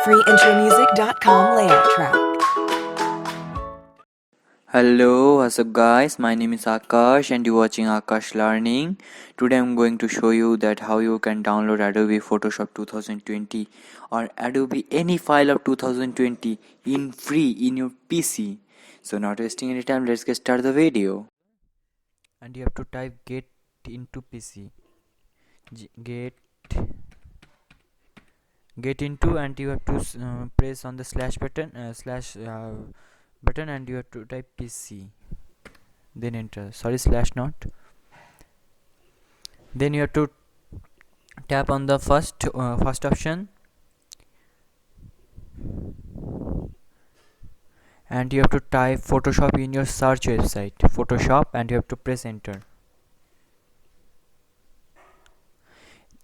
freeintromusic.com layout track. Hello, what's up guys? My name is Akash and you're watching Akash Learning. Today I'm going to show you that how you can download Adobe Photoshop 2020 or Adobe any file of 2020 in free in your PC. So not wasting any time, let's get started the video. And you have to type get into PC. Get into, and you have to press on the slash button button, and you have to type PC, then enter. Sorry, slash not. Then you have to tap on the first option, and you have to type Photoshop in your search website, Photoshop, and you have to press enter.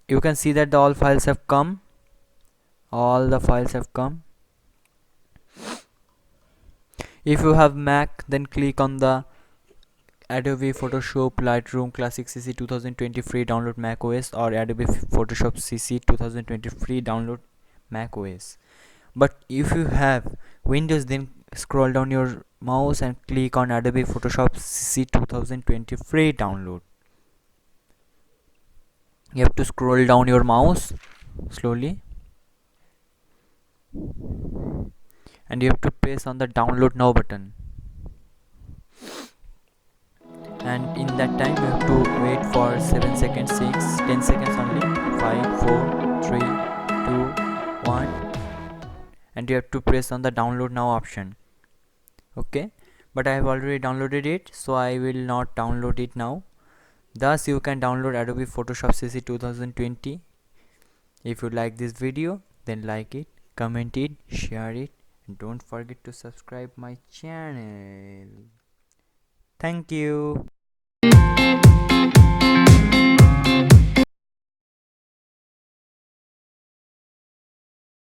You can see that all the files have come. If you have Mac, then click on the Adobe Photoshop Lightroom Classic CC 2020 free download Mac OS, or Adobe Photoshop CC 2020 free download Mac OS. But if you have Windows, then scroll down your mouse and click on Adobe Photoshop CC 2020 free download. You have to scroll down your mouse slowly, and you have to press on the download now button, and in that time you have to wait for 7 seconds, 6, 10 seconds only. 5, 4, 3, 2, 1, and you have to press on the download now option. Okay, but I have already downloaded it, so I will not download it now. Thus you can download Adobe Photoshop CC 2020. If you like this video, then like it, comment it, share it, and don't forget to subscribe my channel. Thank you.